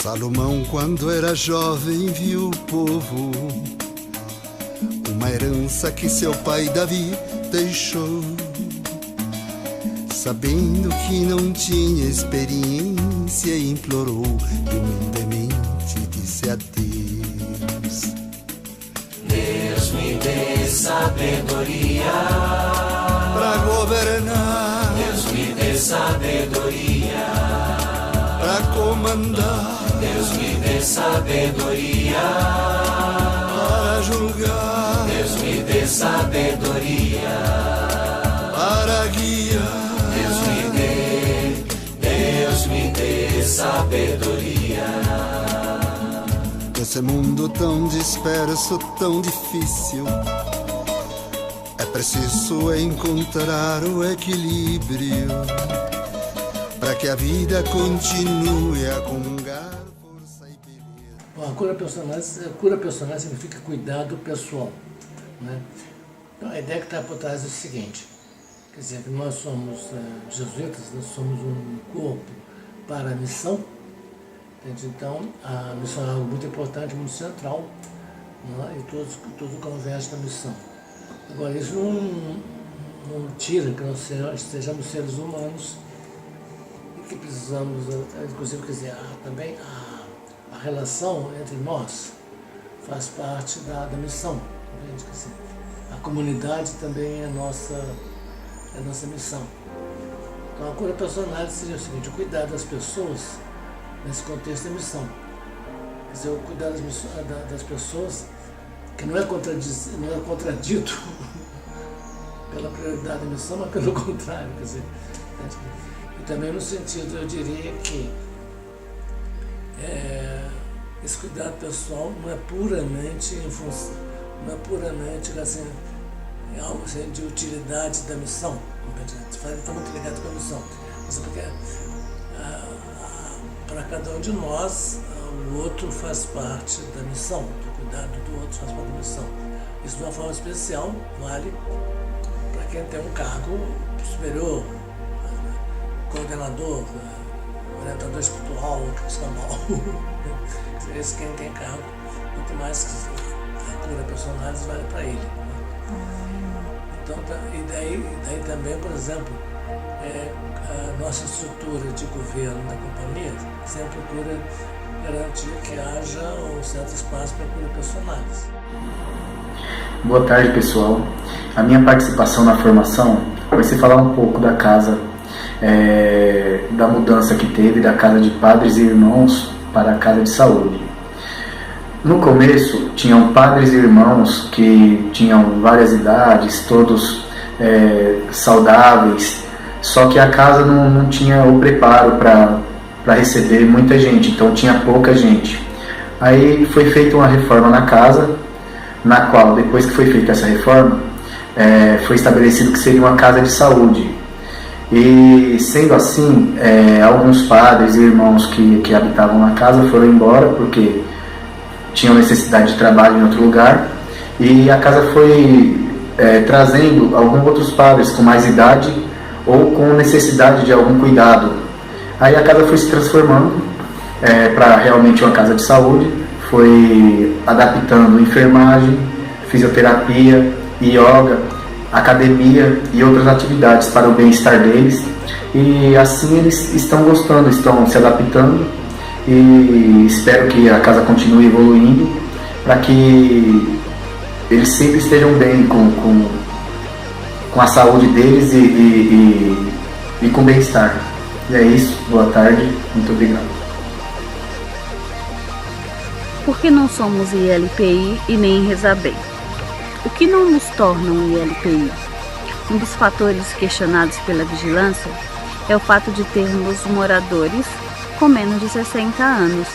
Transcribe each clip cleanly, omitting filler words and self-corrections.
Salomão, quando era jovem, viu o povo, uma herança que seu pai Davi deixou. Sabendo que não tinha experiência, implorou e humildemente disse a Deus: Deus me dê sabedoria pra governar, Deus me dê sabedoria pra comandar, Deus me dê sabedoria para julgar, Deus me dê sabedoria para guiar. Deus me dê sabedoria. Nesse mundo tão disperso, tão difícil, é preciso encontrar o equilíbrio para que a vida continue a comungar força e beleza. Bom, a cura personal significa cuidado pessoal, né? Então, a ideia que está por trás é o seguinte: quer dizer, que nós somos jesuítas, nós somos um corpo para a missão, entende? Então a missão é algo muito importante, muito central, né? E tudo converge na missão. Agora, isso não tira que nós sejamos seres humanos e que precisamos, inclusive, quer dizer, também a relação entre nós faz parte da missão, entende? Quer dizer, a comunidade também é a nossa missão. Então a cura personal seria o seguinte: o cuidar das pessoas nesse contexto da missão. Quer dizer, o cuidar das pessoas que não é contradito pela prioridade da missão, mas pelo contrário, quer dizer, e também no sentido, eu diria que esse cuidado pessoal não é puramente em função, não é puramente assim, é algo assim, de utilidade da missão. Está muito ligado com a missão. Mas é porque para cada um de nós, o outro faz parte da missão, o cuidado do outro faz parte da missão. Isso de uma forma especial vale para quem tem um cargo superior, coordenador, orientador espiritual, profissional. Esse quem tem cargo, muito mais que a cura personal vale para ele. Então, e daí também, por exemplo, a nossa estrutura de governo da companhia sempre procura garantir que haja um certo espaço para cura personais. Boa tarde, pessoal. A minha participação na formação vai ser falar um pouco da casa, da mudança que teve da casa de padres e irmãos para a casa de saúde. No começo, tinham padres e irmãos que tinham várias idades, todos saudáveis, só que a casa não tinha o preparo para receber muita gente, então tinha pouca gente. Aí foi feita uma reforma na casa, na qual, depois que foi feita essa reforma, foi estabelecido que seria uma casa de saúde. E sendo assim, alguns padres e irmãos que habitavam na casa foram embora porque tinham necessidade de trabalho em outro lugar, e a casa foi trazendo alguns outros padres com mais idade ou com necessidade de algum cuidado. Aí a casa foi se transformando para realmente uma casa de saúde, foi adaptando enfermagem, fisioterapia, yoga, academia e outras atividades para o bem-estar deles, e assim eles estão gostando, estão se adaptando, e espero que a casa continue evoluindo para que eles sempre estejam bem com a saúde deles e com bem-estar. E é isso, boa tarde, muito obrigado. Por que não somos ILPI e nem Rezabem? O que não nos torna um ILPI? Um dos fatores questionados pela vigilância é o fato de termos moradores com menos de 60 anos.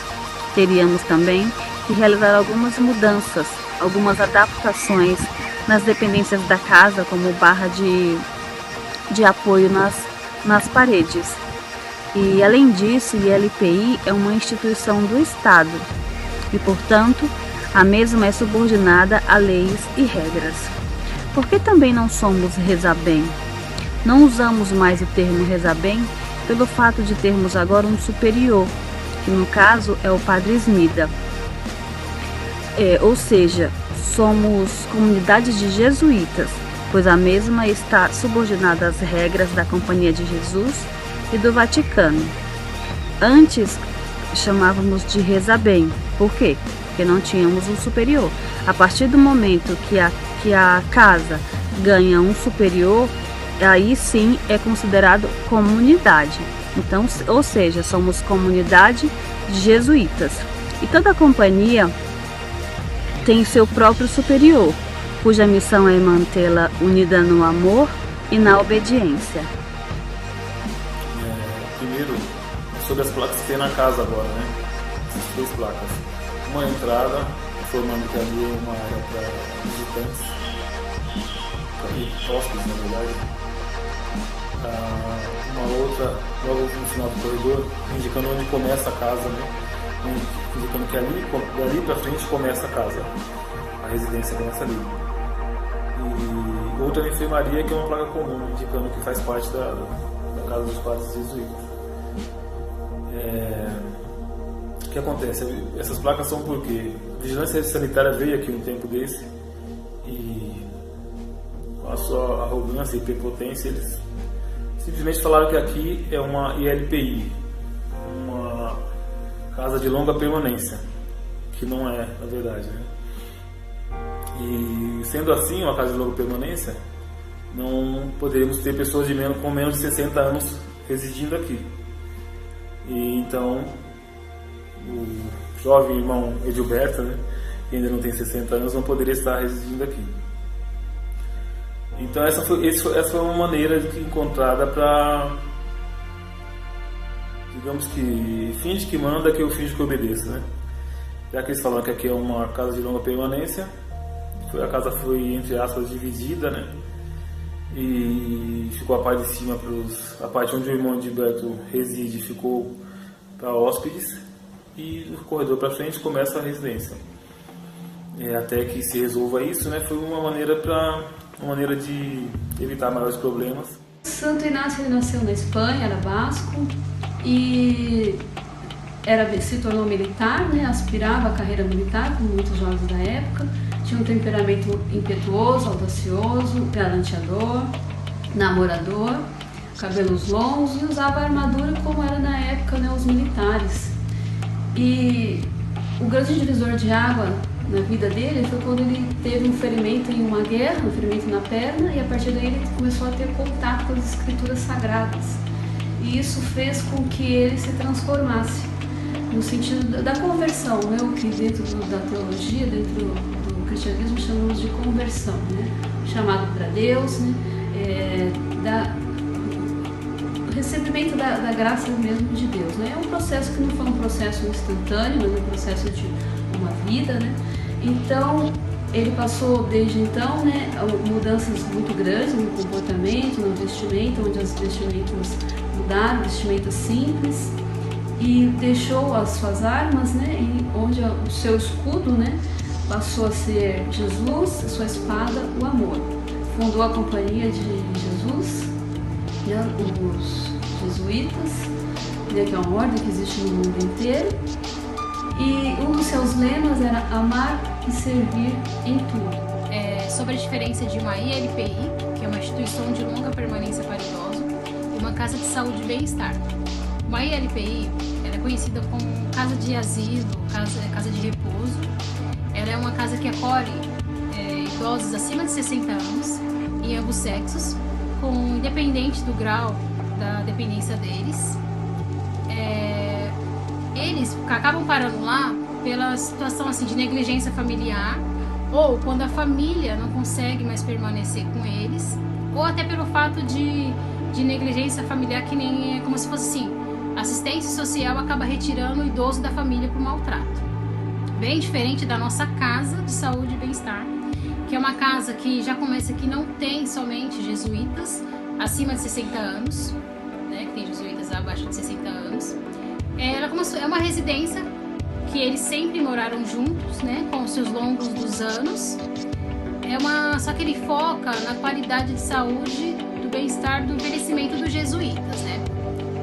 Teríamos também que realizar algumas mudanças, algumas adaptações nas dependências da casa, como barra de apoio nas paredes. E além disso, o ILPI é uma instituição do Estado e, portanto, a mesma é subordinada a leis e regras. Por que também não somos Rezabem? Não usamos mais o termo Rezabem pelo fato de termos agora um superior, que no caso é o Padre Smida. Ou seja, somos comunidade de jesuítas, pois a mesma está subordinada às regras da Companhia de Jesus e do Vaticano. Antes chamávamos de Rezabem. Por quê? Porque não tínhamos um superior. A partir do momento que a casa ganha um superior, aí sim é considerado comunidade. Então, ou seja, somos comunidade de jesuítas. E toda a companhia tem seu próprio superior, cuja missão é mantê-la unida no amor e na obediência. Primeiro, sobre as placas que tem na casa agora, né? Essas 3 placas. Uma entrada, informando que ali é uma área para visitantes, para hóspedes, na verdade. Uma outra, logo no final do corredor, indicando onde começa a casa, né? Indicando que dali para frente começa a casa, a residência começa ali. E outra na enfermaria, que é uma placa comum, indicando que faz parte da casa dos padres jesuítas. O que acontece? Essas placas são porque a vigilância sanitária veio aqui um tempo desse e com a sua arrogância e prepotência eles simplesmente falaram que aqui é uma ILPI, uma casa de longa permanência, que não é, na verdade, né? E sendo assim, uma casa de longa permanência, não poderíamos ter pessoas com menos de 60 anos residindo aqui. E então, o jovem irmão Edilberto, né, que ainda não tem 60 anos, não poderia estar residindo aqui. Então essa foi uma maneira encontrada para, digamos que, finge que manda que eu finge que obedeço, né? Já que eles falam que aqui é uma casa de longa permanência, a casa foi, entre aspas, dividida, né? E ficou a parte de cima a parte onde o irmão Edilberto reside ficou para hóspedes, e no corredor para frente começa a residência. Até que se resolva isso, né? Foi uma maneira de evitar maiores problemas. Santo Inácio ele nasceu na Espanha, era basco, e se tornou militar, né? Aspirava à carreira militar, como muitos jovens da época. Tinha um temperamento impetuoso, audacioso, galanteador, namorador, cabelos longos, e usava armadura como era na época, né, os militares. E o grande divisor de água na vida dele foi quando ele teve um ferimento em uma guerra, um ferimento na perna, e a partir daí ele começou a ter contato com as escrituras sagradas. E isso fez com que ele se transformasse, no sentido da conversão, né? O que dentro da teologia, dentro do cristianismo chamamos de conversão, né? Chamado para Deus, né? O recebimento da graça mesmo de Deus, né? É um processo que não foi um processo instantâneo, mas um processo de uma vida, né? Então, ele passou desde então, né, mudanças muito grandes no comportamento, no vestimento, onde as vestimentas mudaram, vestimentas simples, e deixou as suas armas, né, onde o seu escudo, né, passou a ser Jesus, a sua espada, o amor. Fundou a Companhia de Jesus, né, os jesuítas, né, que é uma ordem que existe no mundo inteiro. E um dos seus lemas era amar e servir em tudo. Sobre a diferença de uma ILPI, que é uma instituição de longa permanência para idoso, e uma casa de saúde e bem-estar. Uma ILPI ela é conhecida como casa de asilo, casa de repouso. Ela é uma casa que acolhe idosos acima de 60 anos, em ambos sexos, independente do grau da dependência deles. Eles acabam parando lá pela situação assim, de negligência familiar, ou quando a família não consegue mais permanecer com eles, ou até pelo fato de negligência familiar, que nem é como se fosse assim, assistência social acaba retirando o idoso da família por maltrato. Bem diferente da nossa casa de saúde e bem-estar, que é uma casa que já começa que não tem somente jesuítas acima de 60 anos, né, que tem jesuítas abaixo de 60 anos. É uma residência que eles sempre moraram juntos, né, com os seus longos dos anos. Só que ele foca na qualidade de saúde, do bem-estar, do envelhecimento dos jesuítas, né?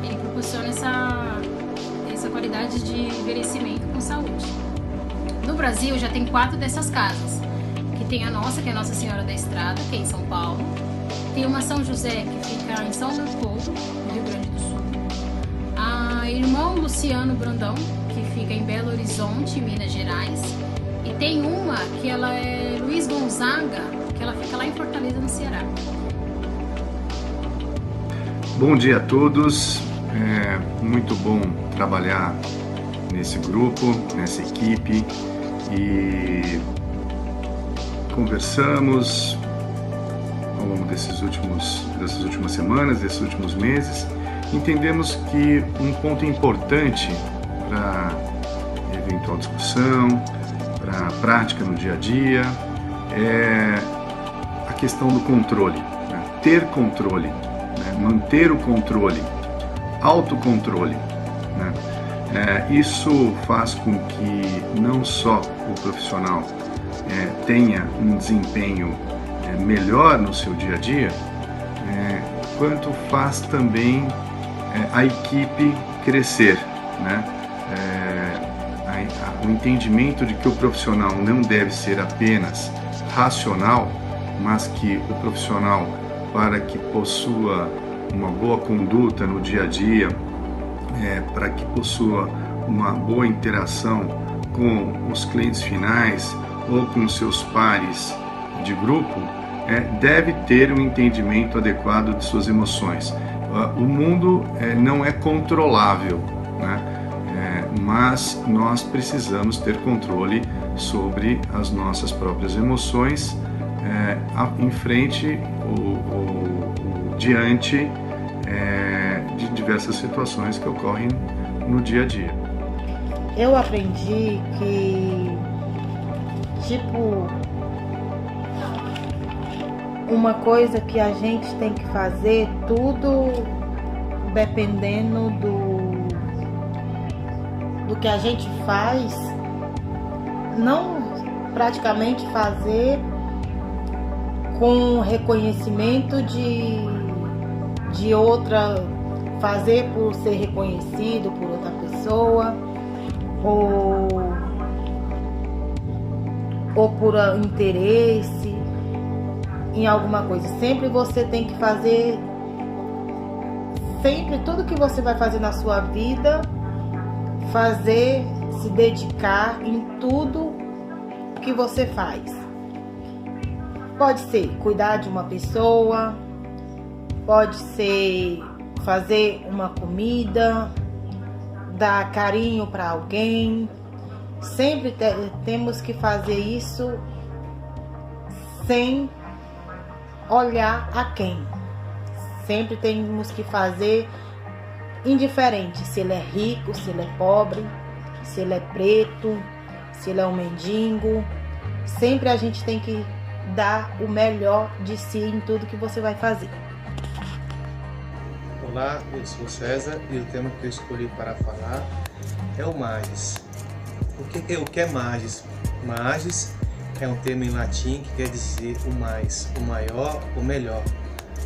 Ele proporciona essa qualidade de envelhecimento com saúde. No Brasil já tem 4 dessas casas, que tem a nossa, que é a Nossa Senhora da Estrada, que é em São Paulo. Tem uma São José, que fica em São Leopoldo, no Rio Grande do Sul. A Irmão Luciano Brandão, que fica em Belo Horizonte, Minas Gerais. E tem uma que ela é Luiz Gonzaga, que ela fica lá em Fortaleza, no Ceará. Bom dia a todos, é muito bom trabalhar nesse grupo, nessa equipe, e conversamos ao longo dessas últimas semanas, desses últimos meses. Entendemos que um ponto importante para eventual discussão, para a prática no dia a dia, é a questão do controle, né? Ter controle, né? Manter o controle, autocontrole, né? Isso faz com que não só o profissional tenha um desempenho melhor no seu dia a dia, quanto faz também a equipe crescer, né? O entendimento de que o profissional não deve ser apenas racional, mas que o profissional, para que possua uma boa conduta no dia a dia, para que possua uma boa interação com os clientes finais ou com seus pares de grupo, deve ter um entendimento adequado de suas emoções. O mundo não é controlável, né? Mas nós precisamos ter controle sobre as nossas próprias emoções em frente ou diante de diversas situações que ocorrem no dia a dia. Eu aprendi que, uma coisa que a gente tem que fazer tudo dependendo do que a gente faz, não praticamente fazer com reconhecimento de outra, fazer por ser reconhecido por outra pessoa ou por interesse em alguma coisa. Sempre você tem que fazer, sempre tudo que você vai fazer na sua vida, se dedicar em tudo que você faz. Pode ser cuidar de uma pessoa, pode ser fazer uma comida, dar carinho para alguém. Sempre temos que fazer isso sem olhar a quem. Sempre temos que fazer indiferente se ele é rico, se ele é pobre, se ele é preto, se ele é um mendigo. Sempre a gente tem que dar o melhor de si em tudo que você vai fazer. Olá, eu sou César e o tema que eu escolhi para falar é o Magis. O que é Magis? Magis é um termo em latim que quer dizer o mais, o maior, o melhor.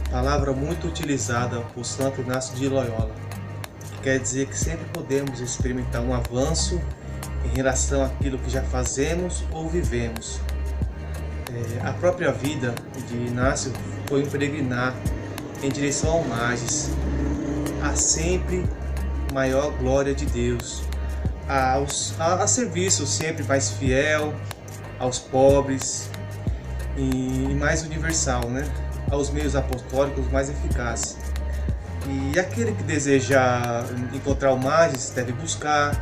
Palavra muito utilizada por Santo Inácio de Loyola. Quer dizer que sempre podemos experimentar um avanço em relação àquilo que já fazemos ou vivemos. A própria vida de Inácio foi um peregrinar em direção ao Magis, a sempre maior glória de Deus, a serviço sempre mais fiel aos pobres e mais universal, né? Aos meios apostólicos mais eficazes. E aquele que deseja encontrar o Magis deve buscar,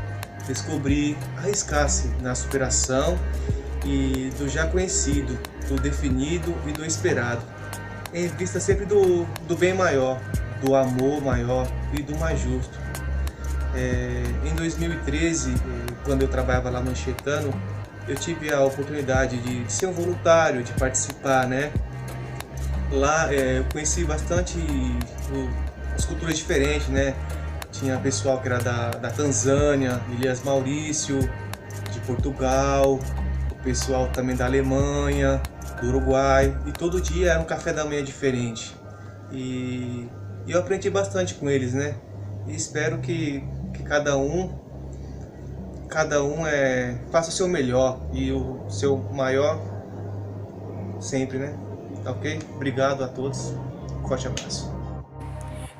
descobrir, arriscar-se na superação e do já conhecido, do definido e do esperado, em vista sempre do bem maior, do amor maior e do mais justo. Em 2013, quando eu trabalhava lá no Anchietano, eu tive a oportunidade de ser um voluntário, de participar, né? Lá eu conheci bastante as culturas diferentes, né? Tinha pessoal que era da Tanzânia, Ilhas Maurício, de Portugal, o pessoal também da Alemanha, do Uruguai, e todo dia era um café da manhã diferente. E eu aprendi bastante com eles, né? E espero que cada um cada um faça o seu melhor e o seu maior sempre, né? Tá ok? Obrigado a todos. Forte abraço.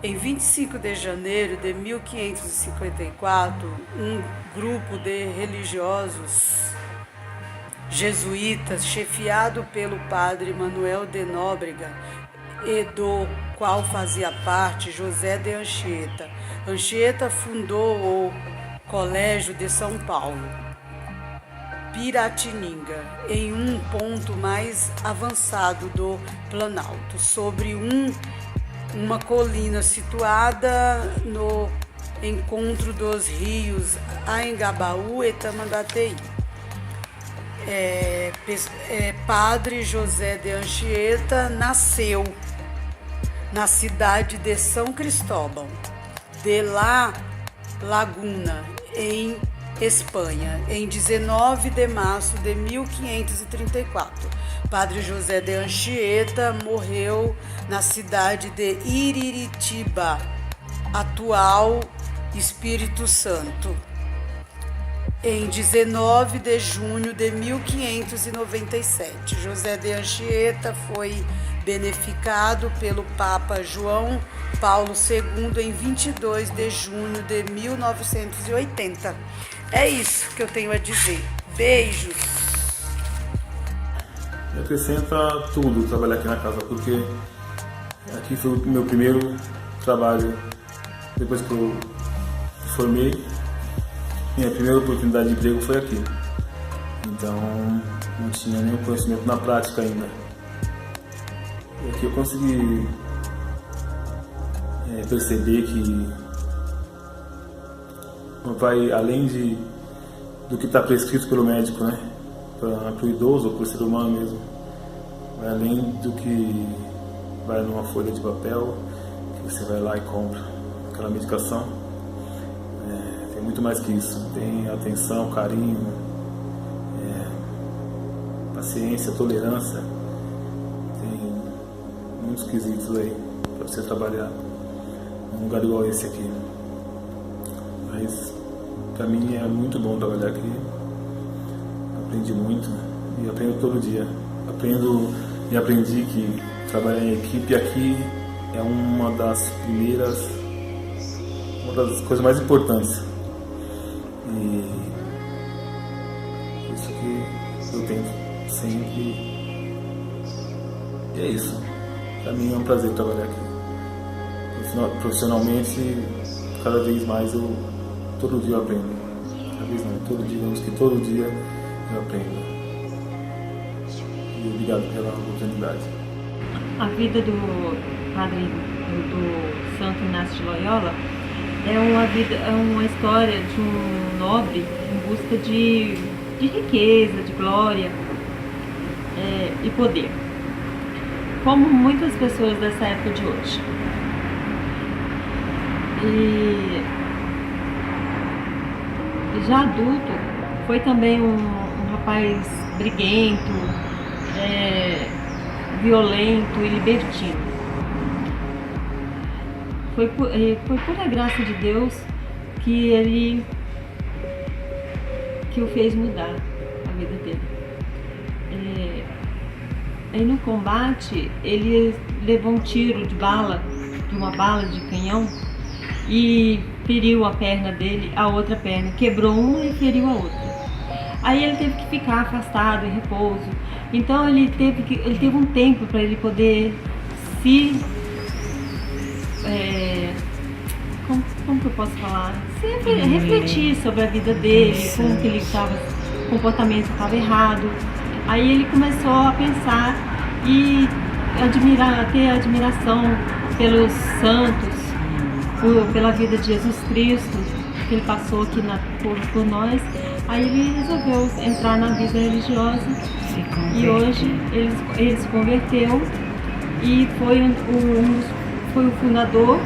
Em 25 de janeiro de 1554, um grupo de religiosos jesuítas, chefiado pelo padre Manuel de Nóbrega, e do qual fazia parte José de Anchieta. Anchieta fundou o Colégio de São Paulo, Piratininga, em um ponto mais avançado do Planalto, sobre uma colina situada no encontro dos rios Anhangabaú e Tamandatei. Padre José de Anchieta nasceu na cidade de São Cristóbal de La Laguna, em Espanha, em 19 de março de 1534. Padre José de Anchieta morreu na cidade de Iriritiba, atual Espírito Santo, em 19 de junho de 1597. José de Anchieta foi beneficado pelo Papa João Paulo II em 22 de junho de 1980. É isso que eu tenho a dizer. Beijos! Acrescenta tudo trabalhar aqui na casa, porque aqui foi o meu primeiro trabalho depois que eu formei. Minha primeira oportunidade de emprego foi aqui, então não tinha nenhum conhecimento na prática ainda. E aqui eu consegui perceber que vai além do que está prescrito pelo médico, né? Para o idoso ou para o ser humano mesmo. Vai além do que vai numa folha de papel, que você vai lá e compra aquela medicação. Tem muito mais que isso. Tem atenção, carinho, paciência, tolerância. Tem muitos quesitos aí para você trabalhar num lugar igual esse aqui. Mas para mim é muito bom trabalhar aqui. Aprendi muito e aprendo todo dia. Aprendi que trabalhar em equipe aqui é uma das coisas mais importantes. E isso que eu tento sempre. E é isso. Para mim é um prazer trabalhar aqui. Profissionalmente, cada vez mais todo dia eu aprendo. Cada vez não, todo dia, digamos que todo dia eu aprendo. E obrigado pela oportunidade. A vida do padre do Santo Inácio de Loyola é uma história de um nobre em busca de riqueza, de glória e poder, como muitas pessoas dessa época de hoje. E já adulto, foi também um rapaz briguento, violento e libertino. Foi pura graça de Deus que o fez mudar a vida dele. Aí no combate, ele levou um tiro de uma bala de canhão, e feriu a perna dele, a outra perna, quebrou uma e feriu a outra. Aí ele teve que ficar afastado, em repouso. Então ele teve um tempo para ele poder como que eu posso falar? Sempre refletir sobre a vida dele, como que ele estava, o comportamento estava errado. Aí ele começou a pensar e ter admiração pelos santos, pela vida de Jesus Cristo, que ele passou aqui por nós. Aí ele resolveu entrar na vida religiosa e hoje ele se converteu e foi o fundador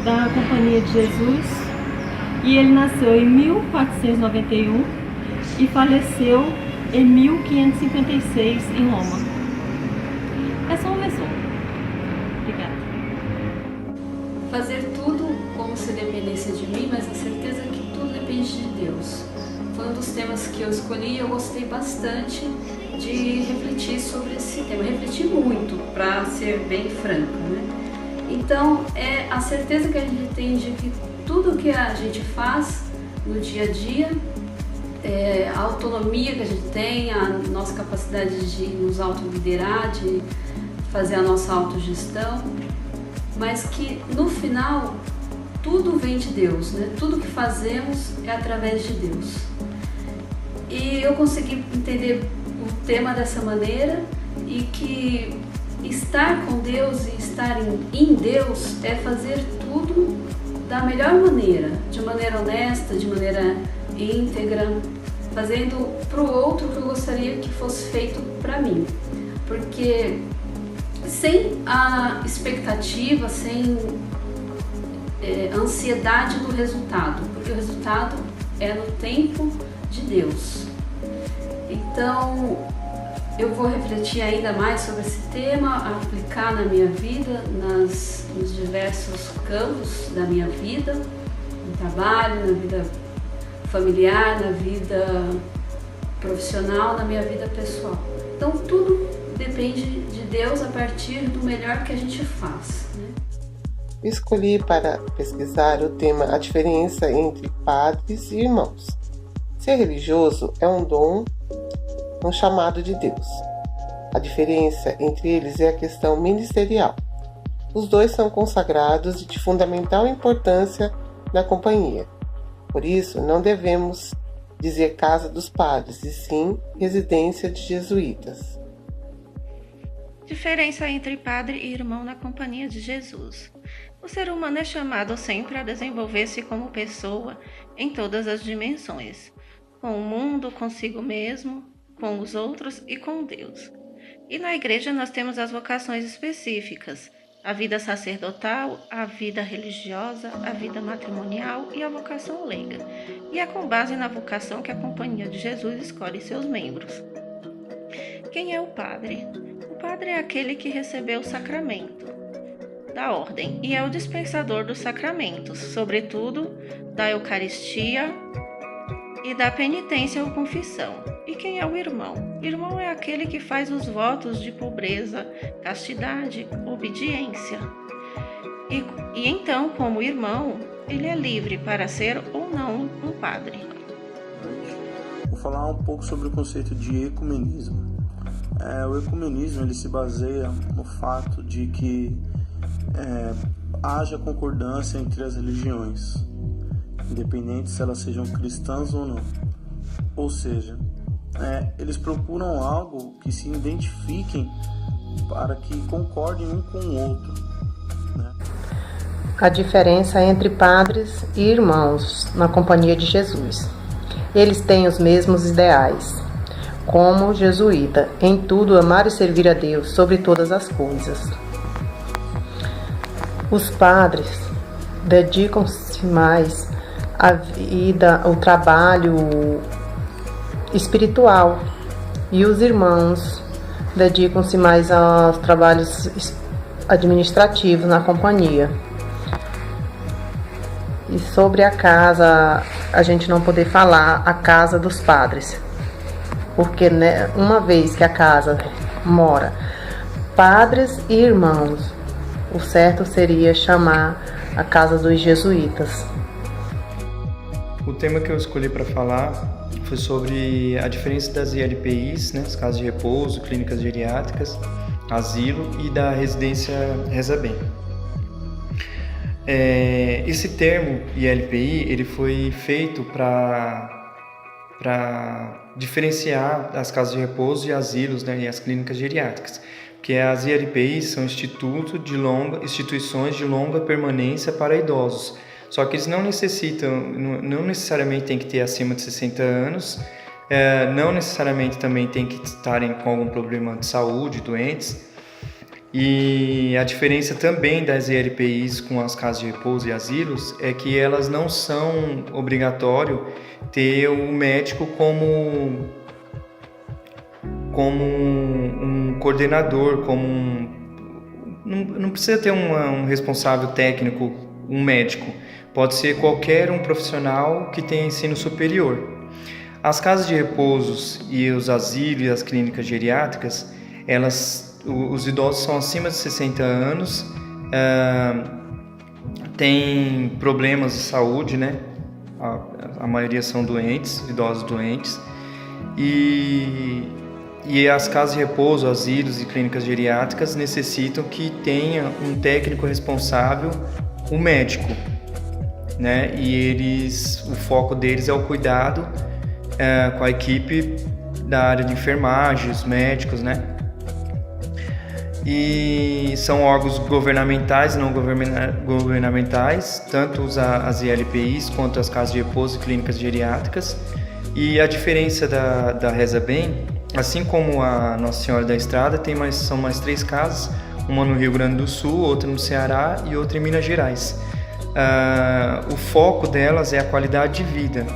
da Companhia de Jesus, e ele nasceu em 1491 e faleceu em 1556 em Roma. É só um resumo. Obrigada. Fazer tudo como se dependesse de mim, mas a certeza que tudo depende de Deus. foi um dos temas que eu escolhi e eu gostei bastante de refletir sobre esse tema. Refleti muito, para ser bem franca, né? Então, é a certeza que a gente tem de que tudo que a gente faz no dia a dia, a autonomia que a gente tem, a nossa capacidade de nos autoliderar, de fazer a nossa autogestão, mas que no final tudo vem de Deus, né? Tudo que fazemos é através de Deus. E eu consegui entender o tema dessa maneira, e que estar com Deus e estar em Deus é fazer tudo da melhor maneira, de maneira honesta, de maneira íntegra, fazendo para o outro o que eu gostaria que fosse feito para mim. Porque sem a expectativa, sem ansiedade do resultado, porque o resultado é no tempo de Deus. Então, eu vou refletir ainda mais sobre esse tema, aplicar na minha vida, nos diversos campos da minha vida, no trabalho, na vida familiar, na vida profissional, na minha vida pessoal. Então, tudo depende de Deus a partir do melhor que a gente faz, né? Escolhi para pesquisar o tema A diferença entre padres e irmãos. Ser religioso é um dom, um chamado de Deus. A diferença entre eles é a questão ministerial. Os dois são consagrados e de fundamental importância na companhia. Por isso, não devemos dizer casa dos padres, e sim residência de jesuítas. Diferença entre padre e irmão na companhia de Jesus. O ser humano é chamado sempre a desenvolver-se como pessoa em todas as dimensões, com o mundo, consigo mesmo, com os outros e com Deus. E na igreja nós temos as vocações específicas, a vida sacerdotal, a vida religiosa, a vida matrimonial e a vocação leiga. E é com base na vocação que a Companhia de Jesus escolhe seus membros. Quem é o padre? O padre é aquele que recebeu o sacramento da ordem e é o dispensador dos sacramentos, sobretudo da Eucaristia e da penitência ou confissão. E quem é o irmão? Irmão é aquele que faz os votos de pobreza, castidade, obediência. E então, como irmão, ele é livre para ser ou não um padre. Vou falar um pouco sobre o conceito de ecumenismo. O ecumenismo ele se baseia no fato de que haja concordância entre as religiões, independente se elas sejam cristãs ou não. Ou seja, eles procuram algo que se identifiquem para que concordem um com o outro, né? A diferença entre padres e irmãos na Companhia de Jesus. Eles têm os mesmos ideais. Como jesuíta, em tudo amar e servir a Deus sobre todas as coisas. Os padres dedicam-se mais à vida, ao trabalho espiritual, e os irmãos dedicam-se mais aos trabalhos administrativos na companhia. E sobre a casa, a gente não poder falar a casa dos padres, porque né, uma vez que a casa mora padres e irmãos, o certo seria chamar a casa dos jesuítas. O tema que eu escolhi para falar foi sobre a diferença das ILPIs, né, as casas de repouso, clínicas geriátricas, asilo e da residência Reza Bem. Esse termo ILPI ele foi feito para diferenciar as casas de repouso e asilos, né, e as clínicas geriátricas, porque as ILPIs são instituições de longa permanência para idosos. Só que eles não necessariamente tem que ter acima de 60 anos, não necessariamente também tem que estarem com algum problema de saúde, doentes. E a diferença também das ILPIs com as casas de repouso e asilos é que elas não são obrigatório ter o médico como um coordenador, não precisa ter um responsável técnico, um médico. Pode ser qualquer um profissional que tenha ensino superior. As casas de repousos e os asilos e as clínicas geriátricas, os idosos são acima de 60 anos, têm problemas de saúde, né? A maioria são doentes, idosos doentes, e as casas de repouso, asilos e clínicas geriátricas necessitam que tenha um técnico responsável, um médico, né? E o foco deles é o cuidado com a equipe da área de enfermagem, os médicos, né? E são órgãos governamentais e não governamentais, tanto as ILPIs quanto as casas de repouso e clínicas geriátricas. E a diferença da Reza Bem, assim como a Nossa Senhora da Estrada, são mais 3 casas, uma no Rio Grande do Sul, outra no Ceará e outra em Minas Gerais. O foco delas é a qualidade de vida.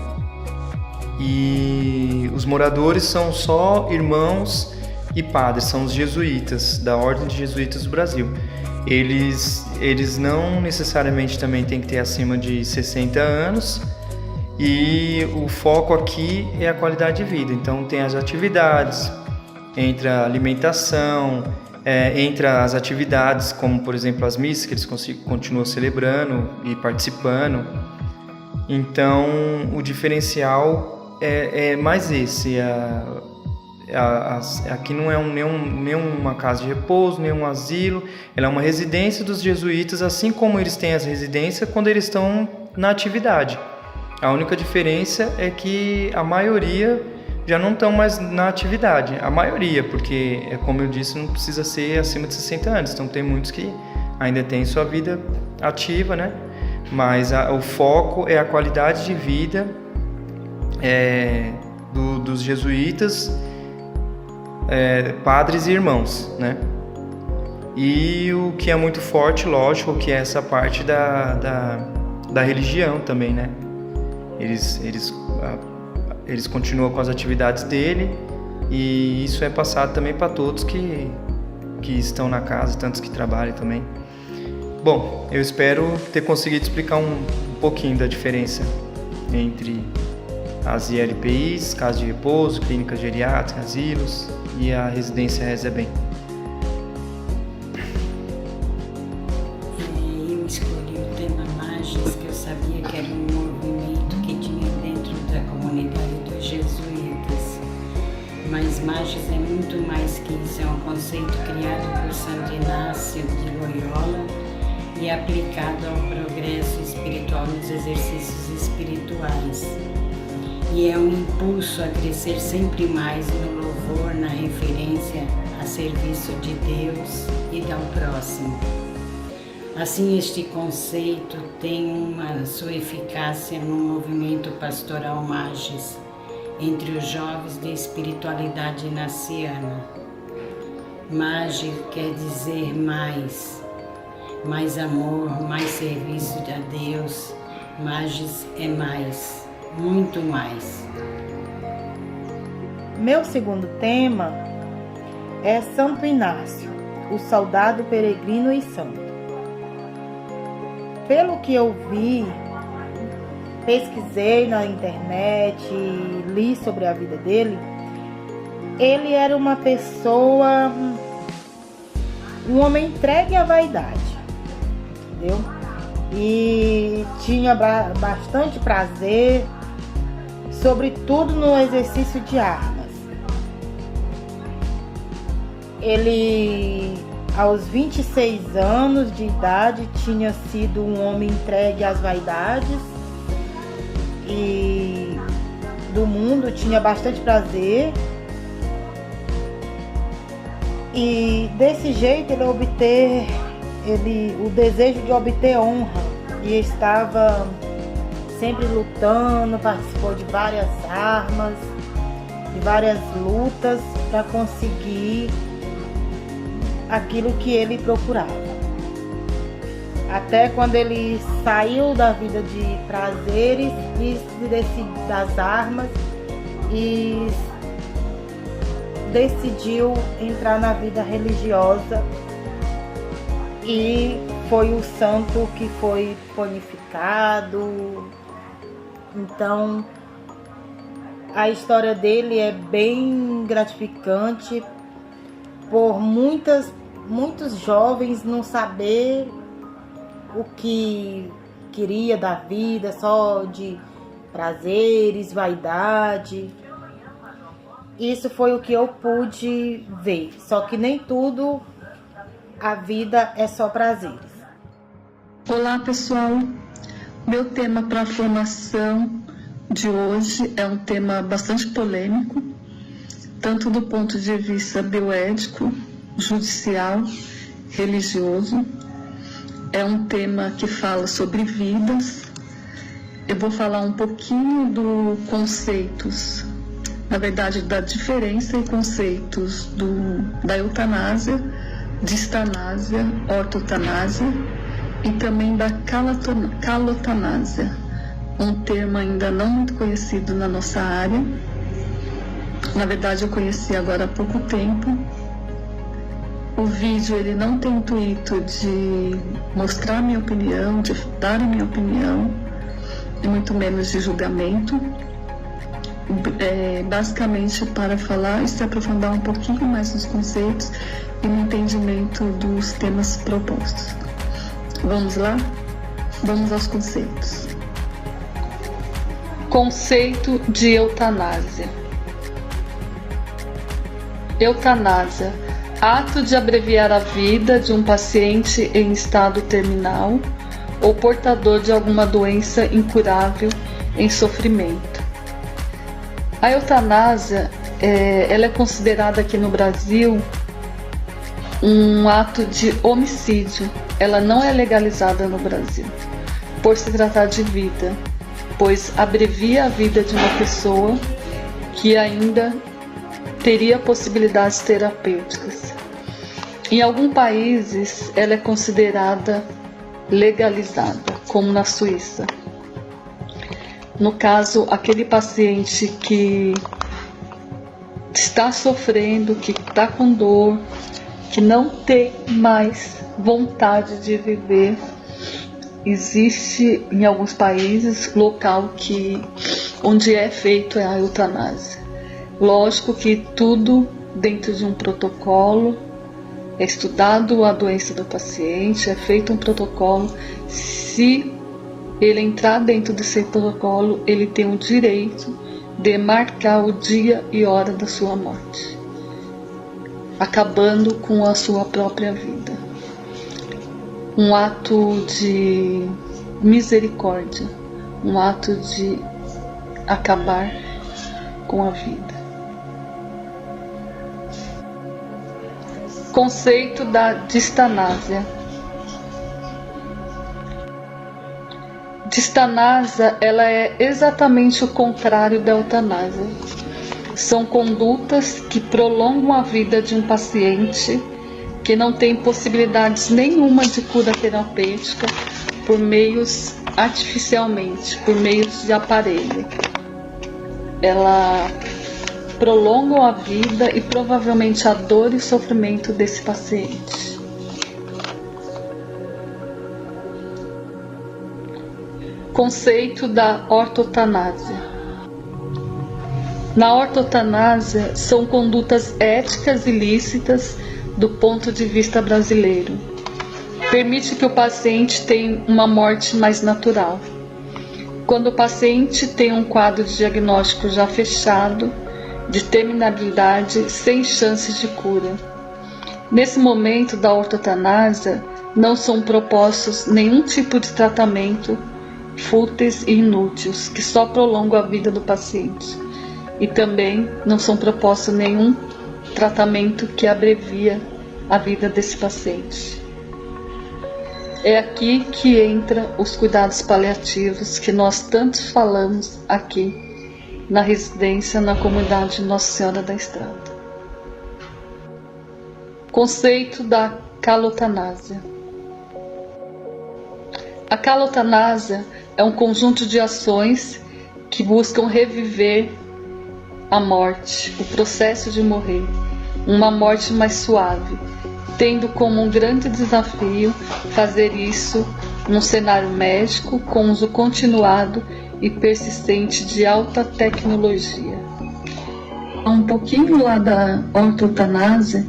E os moradores são só irmãos e padres, são os jesuítas, da Ordem de Jesuítas do Brasil. Eles não necessariamente também têm que ter acima de 60 anos, e o foco aqui é a qualidade de vida. Então tem as atividades, entre a alimentação, entre as atividades como, por exemplo, as missas, que eles continuam celebrando e participando. Então o diferencial é mais esse. Aqui não é nenhuma casa de repouso, nenhum asilo, ela é uma residência dos jesuítas, assim como eles têm as residências quando eles estão na atividade. A única diferença é que a maioria já não estão mais na atividade, a maioria, porque, como eu disse, não precisa ser acima de 60 anos, então tem muitos que ainda têm sua vida ativa, né? Mas o foco é a qualidade de vida dos jesuítas, padres e irmãos, né? E o que é muito forte, lógico, que é essa parte da religião também, né? Eles continuam com as atividades dele, e isso é passado também para todos que estão na casa, tantos que trabalham também. Bom, eu espero ter conseguido explicar um pouquinho da diferença entre as ILPIs, casas de repouso, clínicas geriátricas, asilos e a residência Reza Bem. Eu escolhi o tema Magis, que eu sabia que era um movimento que tinha dentro da comunidade dos jesuítas. Mas Magis é muito mais que isso, é um conceito criado por Santo Inácio de Loyola e aplicado ao progresso espiritual nos exercícios espirituais. E é um impulso a crescer sempre mais no louvor, na referência a serviço de Deus e ao próximo. Assim, este conceito tem sua eficácia no movimento pastoral Magis entre os jovens de espiritualidade naciana. Magis quer dizer mais amor, mais serviço a Deus. Magis é mais, muito mais. Meu segundo tema é Santo Inácio, o soldado peregrino e santo. Pelo que eu vi, pesquisei na internet, li sobre a vida dele, ele era uma pessoa, um homem entregue à vaidade, entendeu? E tinha bastante prazer, sobretudo no exercício de armas. Ele, aos 26 anos de idade, tinha sido um homem entregue às vaidades e do mundo, tinha bastante prazer. E desse jeito o desejo de obter honra, e estava sempre lutando, participou de várias armas, de várias lutas para conseguir aquilo que ele procurava. Até quando ele saiu da vida de prazeres e das armas e decidiu entrar na vida religiosa, e foi o santo que foi purificado. Então, a história dele é bem gratificante por muitos jovens não saber o que queria da vida, só de prazeres, vaidade. Isso foi o que eu pude ver. Só que nem tudo a vida é só prazeres. Olá, pessoal. Meu tema para a formação de hoje é um tema bastante polêmico, tanto do ponto de vista bioético, judicial, religioso. É um tema que fala sobre vidas. Eu vou falar um pouquinho dos conceitos, na verdade, da diferença e conceitos da eutanásia, distanásia, ortotanásia e também da calotanásia, um termo ainda não muito conhecido na nossa área. Na verdade, eu conheci agora há pouco tempo. O vídeo ele não tem intuito de mostrar a minha opinião, de dar a minha opinião, e muito menos de julgamento. Basicamente para falar e se aprofundar um pouquinho mais nos conceitos e no entendimento dos temas propostos. Vamos lá? Vamos aos conceitos. Conceito de eutanásia. Eutanásia, ato de abreviar a vida de um paciente em estado terminal ou portador de alguma doença incurável em sofrimento. A eutanásia, ela é considerada aqui no Brasil um ato de homicídio. Ela não é legalizada no Brasil, por se tratar de vida, pois abrevia a vida de uma pessoa que ainda teria possibilidades terapêuticas. Em alguns países, ela é considerada legalizada, como na Suíça. No caso, aquele paciente que está sofrendo, que está com dor, que não tem mais vontade de viver, existe em alguns países local onde é feito a eutanásia. Lógico que tudo dentro de um protocolo, é estudado a doença do paciente, é feito um protocolo. Se ele entrar dentro desse protocolo, ele tem o direito de marcar o dia e hora da sua morte, acabando com a sua própria vida. Um ato de misericórdia, um ato de acabar com a vida. Conceito da distanásia. Distanásia, ela é exatamente o contrário da eutanásia. São condutas que prolongam a vida de um paciente que não tem possibilidades nenhuma de cura terapêutica por meios artificialmente, por meios de aparelho. Ela prolongam a vida e provavelmente a dor e sofrimento desse paciente. Conceito da ortotanásia. Na ortotanásia, são condutas éticas ilícitas do ponto de vista brasileiro. Permite que o paciente tenha uma morte mais natural. Quando o paciente tem um quadro de diagnóstico já fechado, de terminalidade sem chances de cura. Nesse momento da ortotanásia, não são propostos nenhum tipo de tratamento fúteis e inúteis, que só prolongam a vida do paciente. E também não são propostos nenhum tratamento que abrevia a vida desse paciente. É aqui que entra os cuidados paliativos que nós tanto falamos aqui na residência na comunidade Nossa Senhora da Estrada. Conceito da calotanásia. A calotanásia é um conjunto de ações que buscam reviver a morte, o processo de morrer, uma morte mais suave, tendo como um grande desafio fazer isso num cenário médico com uso continuado e persistente de alta tecnologia. um pouquinho lá da ortotanásia,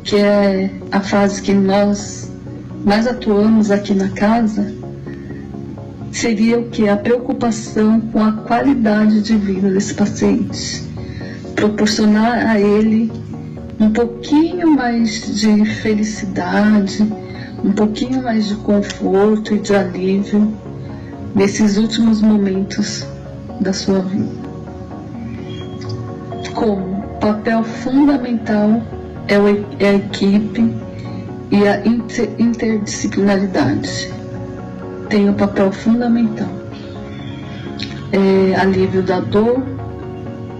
que é a fase que nós mais atuamos aqui na casa, seria o que? A preocupação com a qualidade de vida desse paciente. Proporcionar a ele um pouquinho mais de felicidade, um pouquinho mais de conforto e de alívio nesses últimos momentos da sua vida. Como papel fundamental é a equipe e a interdisciplinaridade. Tem um papel fundamental. Alívio da dor,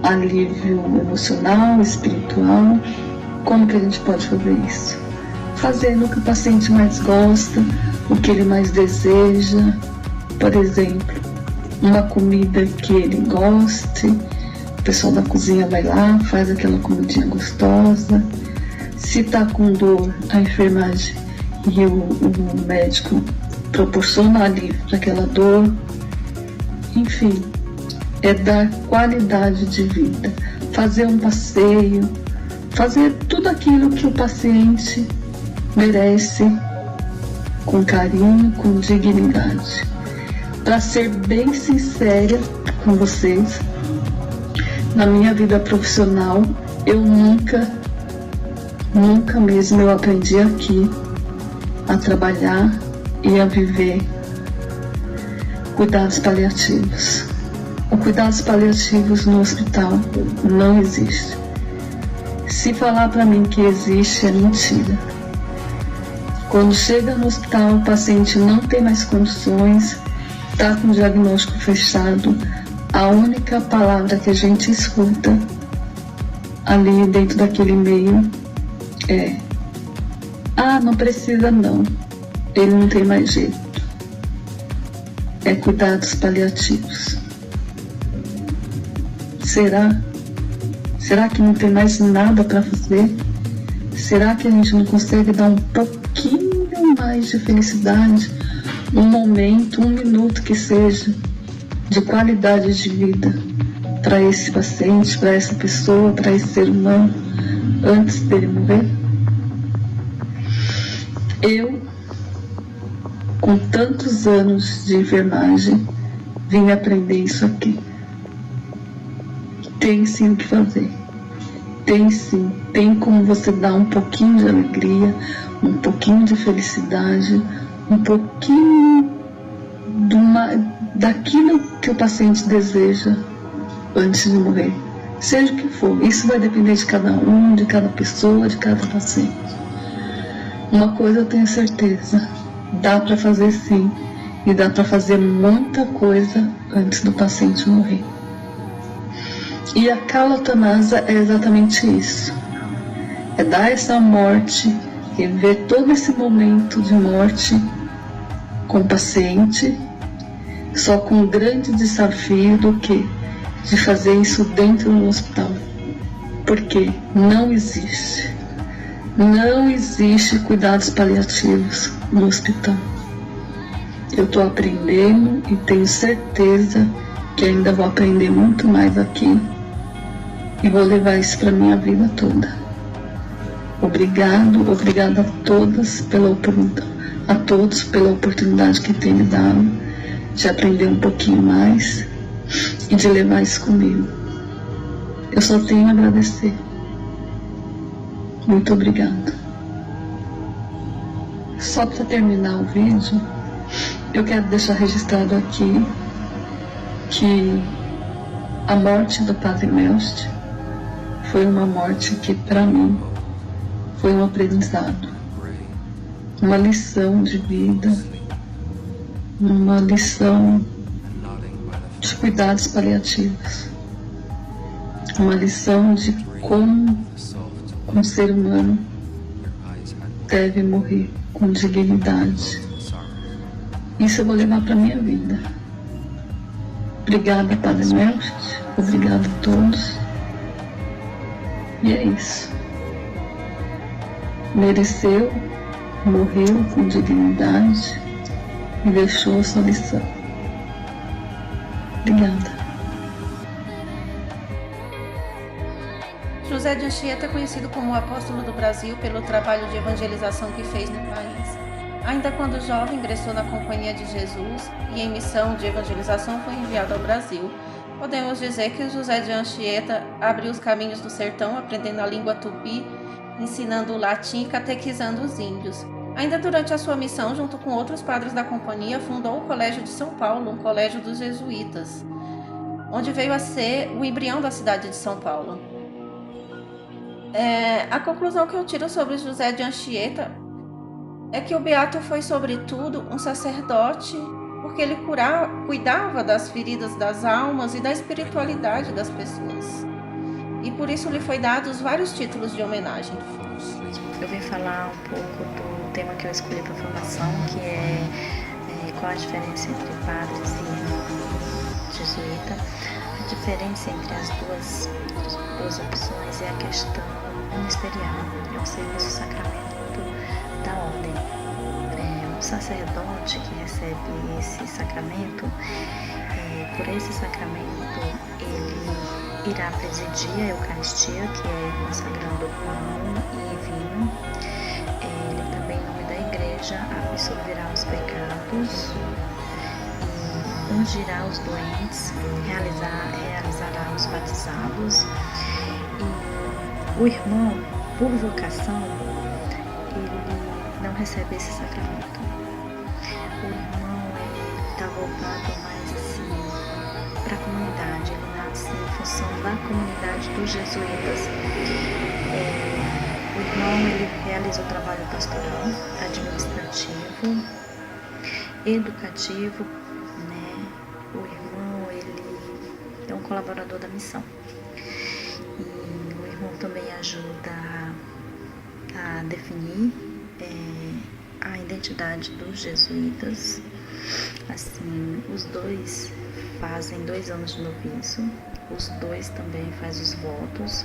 alívio emocional, espiritual. Como que a gente pode fazer isso? Fazendo o que o paciente mais gosta, o que ele mais deseja. Por exemplo, uma comida que ele goste, o pessoal da cozinha vai lá, faz aquela comidinha gostosa. Se está com dor, a enfermagem e o médico proporciona alívio para aquela dor. Enfim, é dar qualidade de vida, fazer um passeio, fazer tudo aquilo que o paciente merece, com carinho, com dignidade. Para ser bem sincera com vocês, na minha vida profissional, eu nunca mesmo eu aprendi aqui a trabalhar e a viver cuidados paliativos. O cuidados paliativos no hospital não existe. Se falar para mim que existe, é mentira. Quando chega no hospital, o paciente não tem mais condições, está com o diagnóstico fechado, a única palavra que a gente escuta ali dentro daquele meio é: ah, não precisa não, ele não tem mais jeito. É cuidados paliativos. Será? Será que não tem mais nada para fazer? Será que a gente não consegue dar um pouquinho mais de felicidade, um momento, um minuto que seja, de qualidade de vida para esse paciente, para essa pessoa, para esse ser humano, antes dele morrer? Eu, com tantos anos de enfermagem, vim aprender isso aqui. Tem sim o que fazer. Tem sim. Tem como você dar um pouquinho de alegria, um pouquinho de felicidade, um pouquinho daquilo que o paciente deseja antes de morrer. Seja o que for. Isso vai depender de cada um, de cada pessoa, de cada paciente. Uma coisa eu tenho certeza: dá para fazer sim. E dá para fazer muita coisa antes do paciente morrer. E a calotanásia é exatamente isso. É dar essa morte, e ver todo esse momento de morte com o paciente, só com um grande desafio do que? De fazer isso dentro do hospital. Porque não existe cuidados paliativos no hospital. Eu estou aprendendo e tenho certeza que ainda vou aprender muito mais aqui e vou levar isso para minha vida toda. Obrigada a todas pela oportunidade que tem me dado de aprender um pouquinho mais e de levar isso comigo. Eu só tenho a agradecer. Muito obrigada. Só para terminar o vídeo, eu quero deixar registrado aqui que a morte do Padre Melst foi uma morte que, para mim, foi um aprendizado, uma lição de vida, uma lição de cuidados paliativos, uma lição de como um ser humano deve morrer com dignidade. Isso eu vou levar para minha vida. Obrigada, Padre Melst. Obrigada a todos. E é isso. Mereceu, morreu com dignidade e deixou a sua lição. Obrigada. José de Anchieta é conhecido como o apóstolo do Brasil pelo trabalho de evangelização que fez no país. Ainda quando jovem, ingressou na Companhia de Jesus e em missão de evangelização foi enviado ao Brasil. Podemos dizer que José de Anchieta abriu os caminhos do sertão, aprendendo a língua tupi, ensinando o latim e catequizando os índios. Ainda durante a sua missão, junto com outros padres da companhia, fundou o Colégio de São Paulo, um colégio dos jesuítas, onde veio a ser o embrião da cidade de São Paulo. A conclusão que eu tiro sobre José de Anchieta é que o beato foi, sobretudo, um sacerdote, porque ele cuidava das feridas das almas e da espiritualidade das pessoas. E por isso lhe foi dados vários títulos de homenagem. Eu vim falar um pouco do tema que eu escolhi para a formação, que é qual a diferença entre padres e jesuíta. A diferença entre as duas opções é a questão ministerial, é o serviço sacramento da ordem. O sacerdote que recebe esse sacramento, por esse sacramento ele irá presidir a Eucaristia, que é consagrando pão e vinho. Ele também, em nome da Igreja, absolverá os pecados, ungirá os doentes, realizará os batizados. E o irmão, por vocação, ele não recebe esse sacramento. O irmão está voltado mais assim para a comunidade, ele nasce em função da comunidade dos jesuítas. O irmão ele realiza o trabalho pastoral, administrativo, educativo, né? O irmão ele é um colaborador da missão. E o irmão também ajuda a definir a identidade dos jesuítas. Assim, os dois fazem 2 anos de novício, os dois também fazem os votos,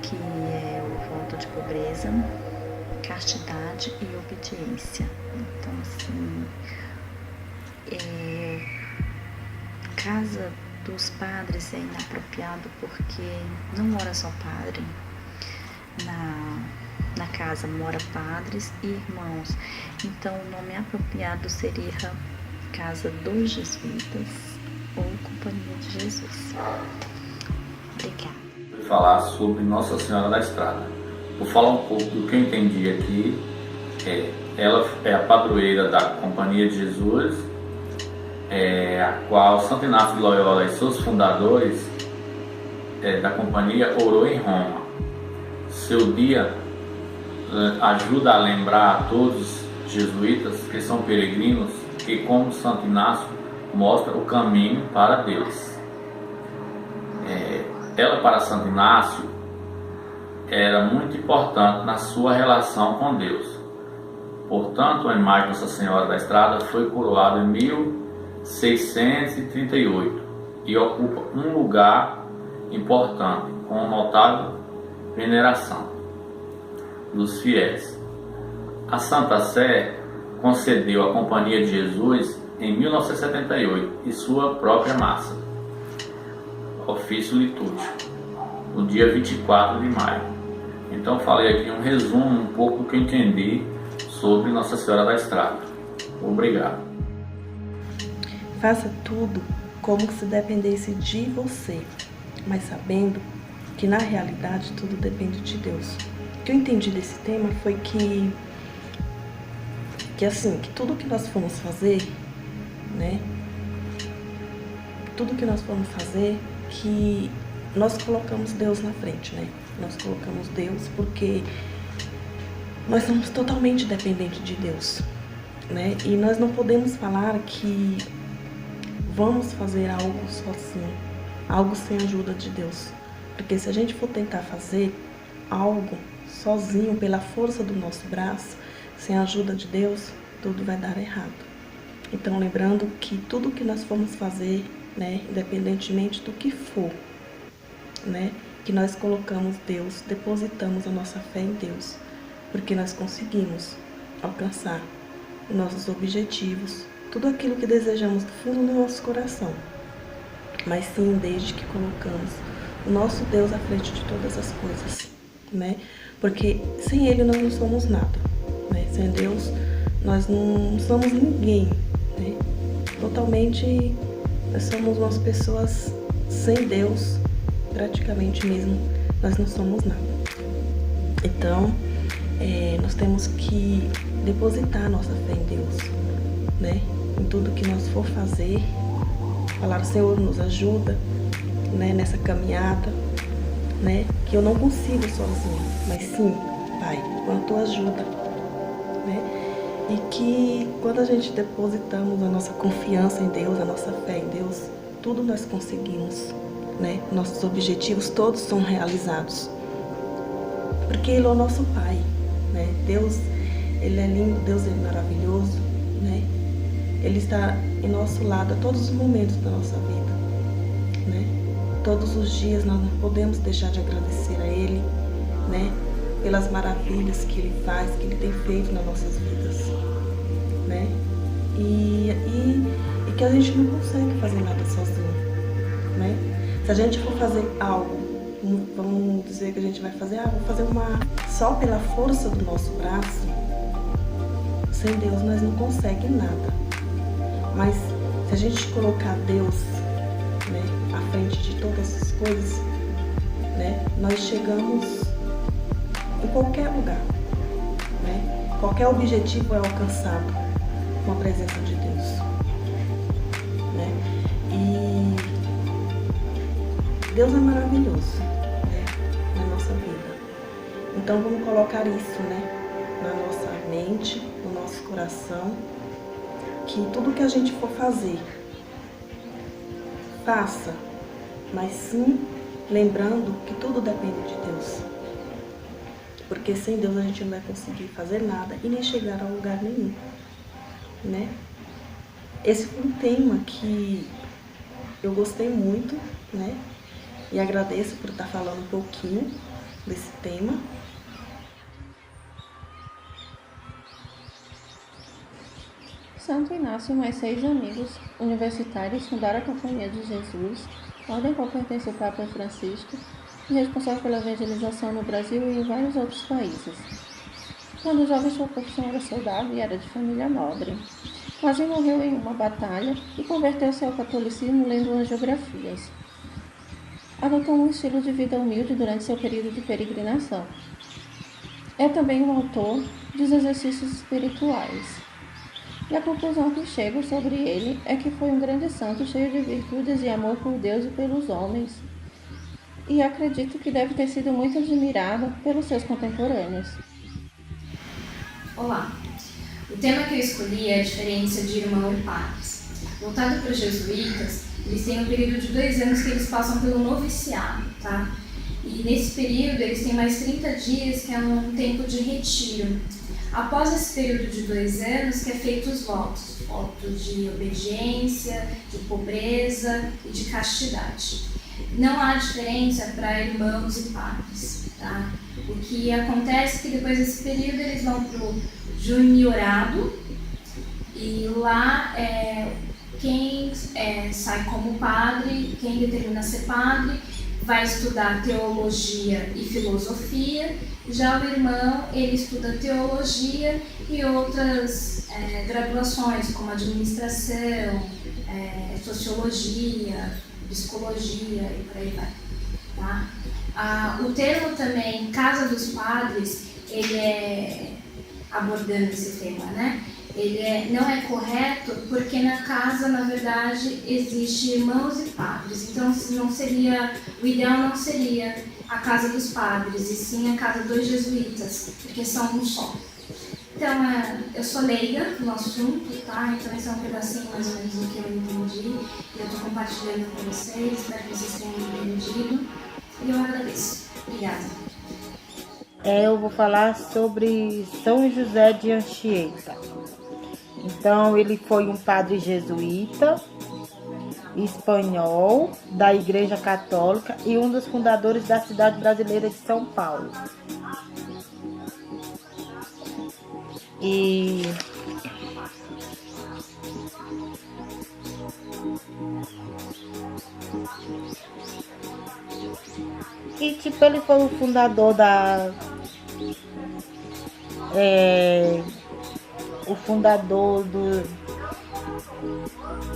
que é o voto de pobreza, castidade e obediência. Então, assim, casa dos padres é inapropriado porque não mora só padre, na casa mora padres e irmãos, então o nome apropriado seria Casa dos Jesuítas ou Companhia de Jesus. Obrigada. Vou falar sobre Nossa Senhora da Estrada. Vou falar um pouco do que eu entendi aqui. Ela é a padroeira da Companhia de Jesus, a qual Santo Inácio de Loyola e seus fundadores da companhia orou em Roma. Seu dia ajuda a lembrar a todos os jesuítas que são peregrinos que, como Santo Inácio, mostra o caminho para Deus. Ela, para Santo Inácio, era muito importante na sua relação com Deus. Portanto, a imagem de Nossa Senhora da Estrada foi coroada em 1638 e ocupa um lugar importante, com notável veneração dos fiéis. A Santa Sé concedeu à Companhia de Jesus em 1978 e sua própria massa, ofício litúrgico, no dia 24 de maio. Então falei aqui um resumo, um pouco do que eu entendi sobre Nossa Senhora da Estrada. Obrigado. Faça tudo como se dependesse de você, mas sabendo que na realidade tudo depende de Deus. O que eu entendi desse tema foi que tudo que nós formos fazer, né? Tudo que nós formos fazer, que nós colocamos Deus na frente, né? Nós colocamos Deus porque nós somos totalmente dependentes de Deus, né? E nós não podemos falar que vamos fazer algo sozinho, algo sem a ajuda de Deus. Porque se a gente for tentar fazer algo sozinho, pela força do nosso braço, sem a ajuda de Deus, tudo vai dar errado. Então, lembrando que tudo que nós formos fazer, né, independentemente do que for, né, que nós colocamos Deus, depositamos a nossa fé em Deus, porque nós conseguimos alcançar os nossos objetivos, tudo aquilo que desejamos do fundo do nosso coração. Mas sim, desde que colocamos o nosso Deus à frente de todas as coisas, né? Porque sem Ele nós não somos nada, né? Sem Deus nós não somos ninguém, né? Totalmente nós somos umas pessoas sem Deus, praticamente mesmo nós não somos nada. Então, nós temos que depositar nossa fé em Deus, né? Em tudo que nós for fazer, falar, o Senhor nos ajuda, né? Nessa caminhada, né? Que eu não consigo sozinha, mas sim, Pai, com a Tua ajuda, né? E que quando a gente depositamos a nossa confiança em Deus, a nossa fé em Deus, tudo nós conseguimos, né? Nossos objetivos todos são realizados. Porque Ele é o nosso Pai, né? Deus, Ele é lindo, Deus é maravilhoso, né? Ele está em nosso lado a todos os momentos da nossa vida, né? Todos os dias nós não podemos deixar de agradecer a Ele, né? Pelas maravilhas que Ele faz, que Ele tem feito nas nossas vidas, né? E que a gente não consegue fazer nada sozinho, né? Se a gente for fazer algo, vamos dizer que a gente vai fazer, vou fazer só pela força do nosso braço, sem Deus nós não conseguimos nada. Mas se a gente colocar Deus, né, à frente de todas as coisas, né, nós chegamos em qualquer lugar, né? Qualquer objetivo é alcançado com a presença de Deus, né? E Deus é maravilhoso, né, na nossa vida. Então vamos colocar isso, né, na nossa mente, no nosso coração, que tudo que a gente for fazer, faça, mas sim lembrando que tudo depende de Deus. Porque sem Deus a gente não vai conseguir fazer nada e nem chegar a lugar nenhum, né? Esse foi um tema que eu gostei muito, né? E agradeço por estar falando um pouquinho desse tema. Santo Inácio e mais 6 amigos universitários fundaram a Companhia de Jesus, ordem a qual pertence o Papa Francisco, e responsável pela evangelização no Brasil e em vários outros países. Quando jovem, sua profissão era soldado e era de família nobre. Quase morreu em uma batalha e converteu-se ao catolicismo lendo angiografias. Adotou um estilo de vida humilde durante seu período de peregrinação. É também o autor dos exercícios espirituais. E a conclusão que chego sobre ele é que foi um grande santo cheio de virtudes e amor por Deus e pelos homens. E acredito que deve ter sido muito admirado pelos seus contemporâneos. Olá! O tema que eu escolhi é a diferença de irmão e padres. Voltado para os jesuítas, eles têm um período de 2 anos que eles passam pelo noviciado, tá? E nesse período eles têm mais 30 dias, que é um tempo de retiro. Após esse período de 2 anos, que é feito os votos de obediência, de pobreza e de castidade. Não há diferença para irmãos e padres, tá? O que acontece é que depois desse período eles vão para o juniorado e lá quem sai como padre, quem determina ser padre, vai estudar teologia e filosofia. Já o irmão, ele estuda teologia e outras graduações, como administração, sociologia, psicologia e por aí vai. Tá? O termo também, Casa dos Padres, ele é, abordando esse tema, né? Ele não é correto porque na casa, na verdade, existe irmãos e padres. Então, não seria, o ideal não seria a casa dos padres, e sim a casa dos jesuítas, porque são um só. Então, eu sou leiga no assunto, tá? Então, esse é um pedacinho mais ou menos do que eu entendi. E eu estou compartilhando com vocês, espero que vocês tenham entendido. E eu agradeço. Obrigada. Eu vou falar sobre São José de Anchieta. Então, ele foi um padre jesuíta, espanhol, da Igreja Católica e um dos fundadores da cidade brasileira de São Paulo. E ele foi o fundador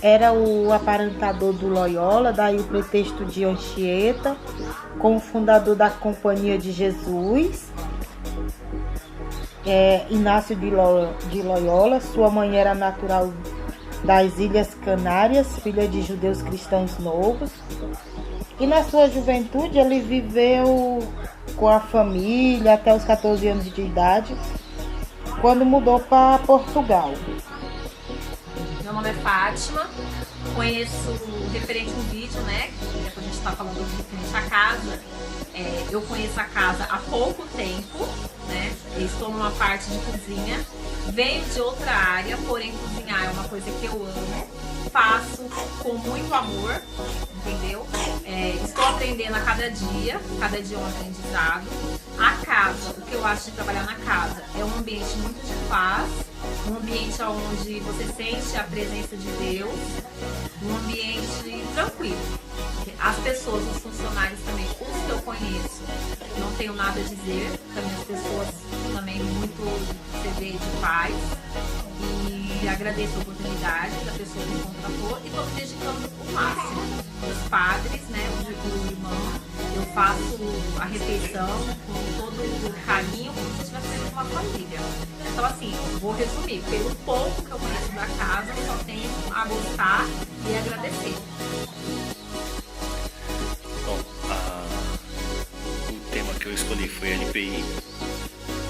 era o aparentador do Loyola, daí o pretexto de Anchieta, como fundador da Companhia de Jesus. Inácio de Loyola, sua mãe era natural das Ilhas Canárias, filha de judeus cristãos novos. E na sua juventude ele viveu com a família até os 14 anos de idade, quando mudou para Portugal. Meu nome é Fátima, conheço referente um vídeo, né? Que a gente está falando referente à casa. Eu conheço a casa há pouco tempo, né? Eu estou numa parte de cozinha, venho de outra área, porém cozinhar é uma coisa que eu amo, faço com muito amor, entendeu? Estou aprendendo a cada dia é um aprendizado. A casa, o que eu acho de trabalhar na casa é um ambiente muito de paz, um ambiente onde você sente a presença de Deus, um ambiente tranquilo. As pessoas, os funcionários também, os que eu conheço, não tenho nada a dizer, também as pessoas também muito CV de paz, e agradeço a oportunidade da pessoa que me contratou e estou me dedicando o máximo. Os padres, né, o irmão, eu faço a refeição com todo o carinho, como se estivesse sendo uma família. Então assim, vou resumir, pelo pouco que eu conheço da casa, eu só tenho a gostar e agradecer. Bom, o tema que eu escolhi foi a LPI,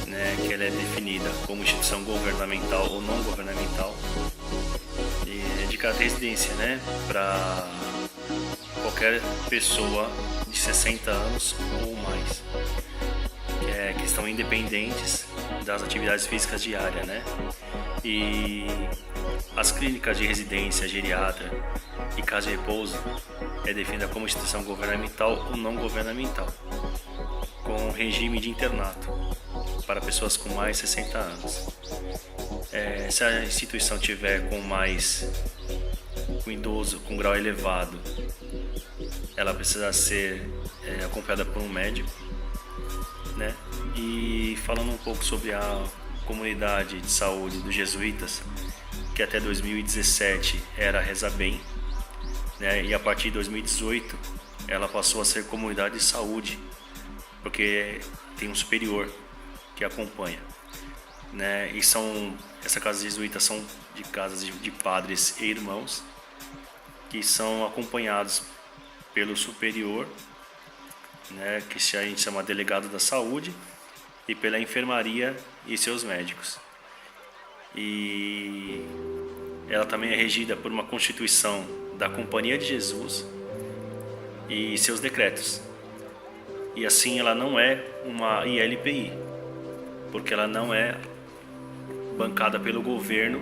né, que ela é definida como instituição governamental ou não governamental, e é de residência, né, para qualquer pessoa de 60 anos ou mais, que estão independentes das atividades físicas diárias, né, e as clínicas de residência, geriatra e casa de repouso é definida como instituição governamental ou não governamental, com regime de internato para pessoas com mais de 60 anos. Se a instituição tiver com idoso com grau elevado, ela precisa ser acompanhada por um médico, né? E falando um pouco sobre a comunidade de saúde dos jesuítas, que até 2017 era Reza Bem, né? E a partir de 2018 ela passou a ser comunidade de saúde, porque tem um superior que acompanha, né? E essa casa jesuíta são de casas de padres e irmãos que são acompanhados pelo superior, né, que a gente chama delegado da saúde, e pela enfermaria e seus médicos. E ela também é regida por uma constituição da Companhia de Jesus e seus decretos. E assim ela não é uma ILPI, porque ela não é bancada pelo governo.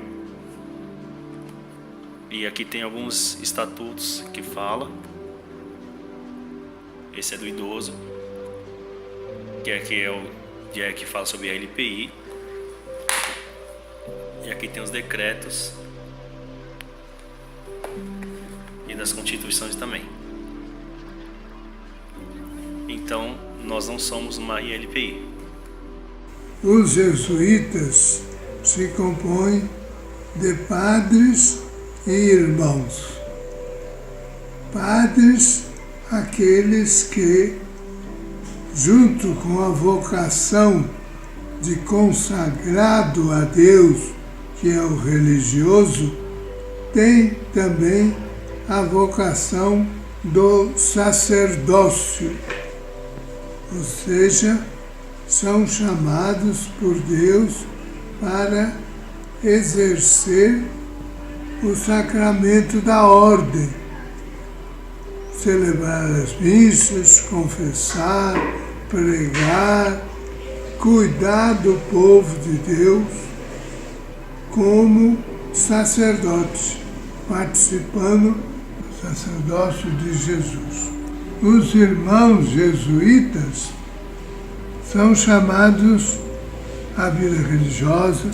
E aqui tem alguns estatutos que falam. Esse é do idoso, que fala sobre a LPI. E aqui tem os decretos e das constituições também. Então, nós não somos uma ILPI. Os jesuítas se compõem de padres e irmãos. Padres, aqueles que, junto com a vocação de consagrado a Deus, que é o religioso, tem também a vocação do sacerdócio, ou seja, são chamados por Deus para exercer o sacramento da ordem, celebrar as missas, confessar, pregar, cuidar do povo de Deus como sacerdote, participando do sacerdócio de Jesus. Os irmãos jesuítas são chamados à vida religiosa,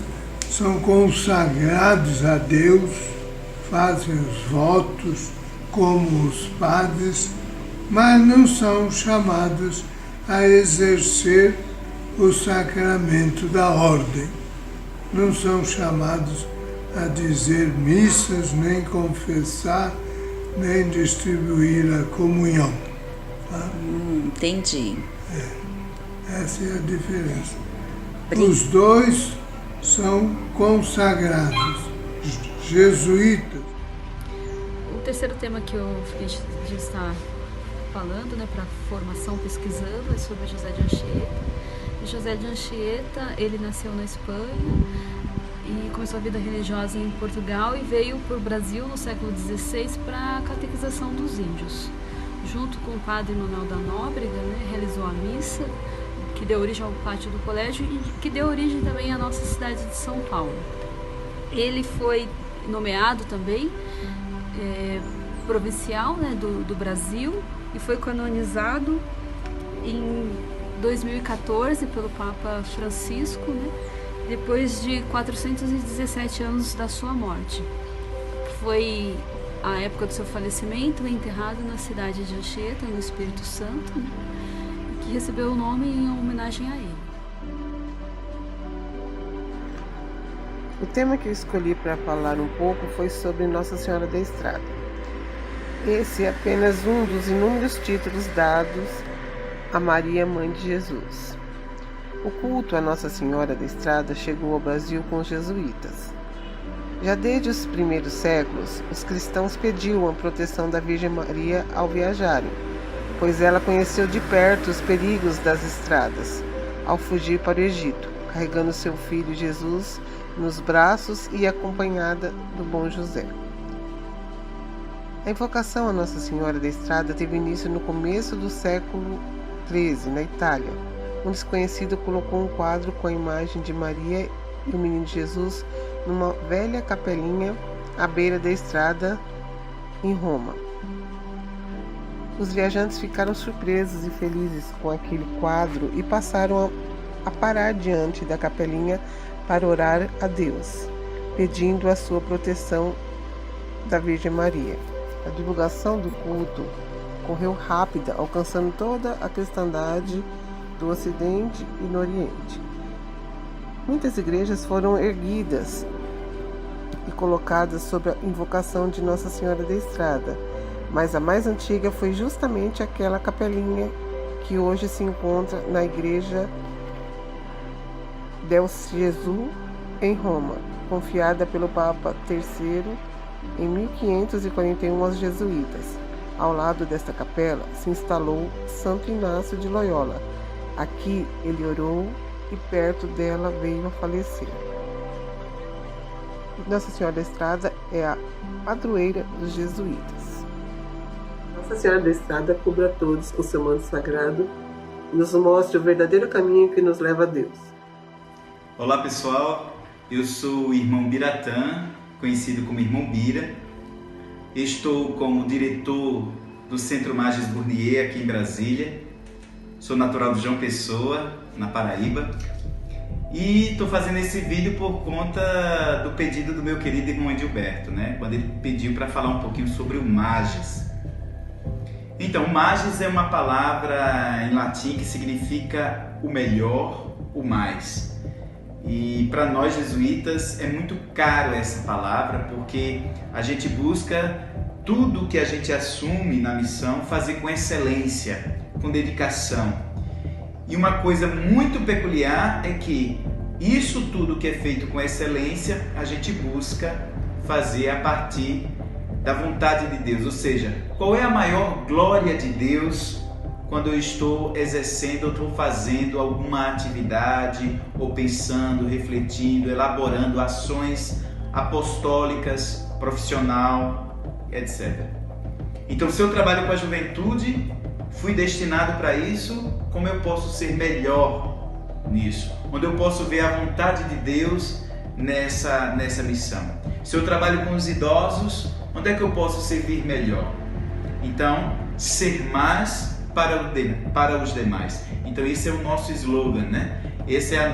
são consagrados a Deus, fazem os votos como os padres, mas não são chamados a exercer o sacramento da ordem. Não são chamados a dizer missas, nem confessar, nem distribuir a comunhão. Tá? Entendi. Essa é a diferença. Os dois são consagrados, jesuítas. O terceiro tema que a gente está falando, né, para formação pesquisando, é sobre José de Anchieta. E José de Anchieta, ele nasceu na Espanha e começou a vida religiosa em Portugal e veio para o Brasil no século XVI para a catequização dos índios. Junto com o padre Manuel da Nóbrega, né, realizou a missa, que deu origem ao pátio do colégio e que deu origem também à nossa cidade de São Paulo. Ele foi nomeado também provincial, né, do Brasil e foi canonizado em 2014 pelo Papa Francisco, né, depois de 417 anos da sua morte. Foi a época do seu falecimento, enterrado na cidade de Anchieta, no Espírito Santo, né, que recebeu o nome em homenagem a ele. O tema que eu escolhi para falar um pouco foi sobre Nossa Senhora da Estrada. Esse é apenas um dos inúmeros títulos dados a Maria, Mãe de Jesus. O culto a Nossa Senhora da Estrada chegou ao Brasil com os jesuítas. Já desde os primeiros séculos, os cristãos pediam a proteção da Virgem Maria ao viajarem, pois ela conheceu de perto os perigos das estradas, ao fugir para o Egito, carregando seu filho Jesus nos braços e acompanhada do bom José. A invocação a Nossa Senhora da Estrada teve início no começo do século XIII, na Itália. Um desconhecido colocou um quadro com a imagem de Maria e o menino Jesus numa velha capelinha à beira da estrada em Roma. Os viajantes ficaram surpresos e felizes com aquele quadro e passaram a parar diante da capelinha para orar a Deus, pedindo a sua proteção da Virgem Maria. A divulgação do culto correu rápida, alcançando toda a cristandade do Ocidente e no Oriente. Muitas igrejas foram erguidas e colocadas sob a invocação de Nossa Senhora da Estrada, mas a mais antiga foi justamente aquela capelinha que hoje se encontra na Igreja del Gesù em Roma, confiada pelo Papa III em 1541 aos jesuítas. Ao lado desta capela se instalou Santo Inácio de Loyola. Aqui ele orou e perto dela veio a falecer. Nossa Senhora da Estrada é a padroeira dos jesuítas. Nossa Senhora da Estrada cubra a todos com seu manto sagrado e nos mostre o verdadeiro caminho que nos leva a Deus. Olá pessoal, eu sou o irmão Biratã, conhecido como Irmão Bira. Estou como diretor do Centro Magis Burnier aqui em Brasília. Sou natural de João Pessoa, na Paraíba. E estou fazendo esse vídeo por conta do pedido do meu querido irmão Edilberto, né? Quando ele pediu para falar um pouquinho sobre o Magis. Então, Magis é uma palavra em latim que significa o melhor, o mais. E para nós jesuítas é muito caro essa palavra, porque a gente busca tudo que a gente assume na missão fazer com excelência, com dedicação. E uma coisa muito peculiar é que isso tudo que é feito com excelência, a gente busca fazer a partir da vontade de Deus. Ou seja, qual é a maior glória de Deus quando eu estou exercendo ou estou fazendo alguma atividade, ou pensando, refletindo, elaborando ações apostólicas, profissional, etc. Então, se eu trabalho com a juventude, fui destinado para isso, como eu posso ser melhor nisso? Onde eu posso ver a vontade de Deus nessa missão? Se eu trabalho com os idosos, onde é que eu posso servir melhor? Então, ser mais para os demais. Então esse é o nosso slogan, né? Essa é a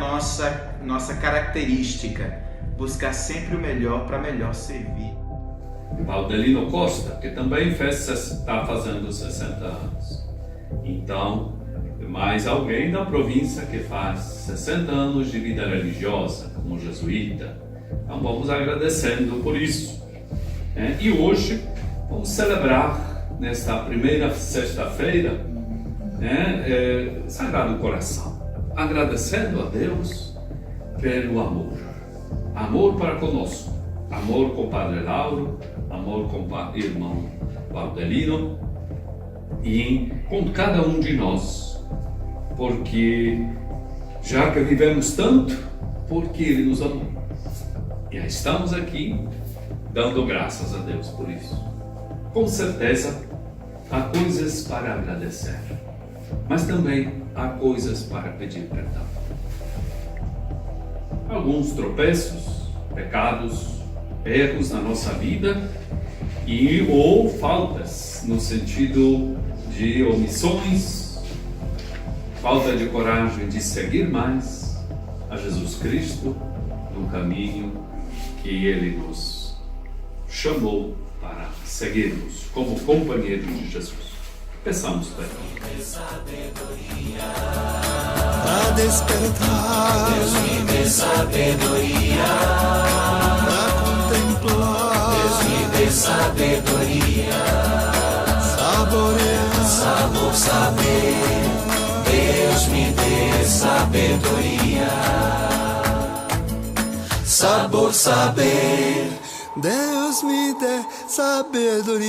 nossa característica, buscar sempre o melhor para melhor servir. Valdelino Costa, que também está fazendo 60 anos. Então, mas alguém da província que faz 60 anos de vida religiosa como jesuíta. Então vamos agradecendo por isso. E hoje vamos celebrar, nesta primeira sexta-feira, Sagrado Coração, agradecendo a Deus pelo amor para conosco, amor com o Padre Lauro, amor com o irmão Valdelino e com cada um de nós, porque já que vivemos tanto, porque Ele nos amou. E estamos aqui dando graças a Deus por isso. Com certeza há coisas para agradecer, mas também há coisas para pedir perdão. Alguns tropeços, pecados, erros na nossa vida ou faltas no sentido de omissões, falta de coragem de seguir mais a Jesus Cristo no caminho que Ele nos chamou para seguirmos como companheiros de Jesus. Peçamos perdão. Para despertar, Deus me dê sabedoria. Para contemplar, Deus me dê sabedoria. Saborear, saber, Deus me dê sabedoria. Saber, Deus me dê sabedoria.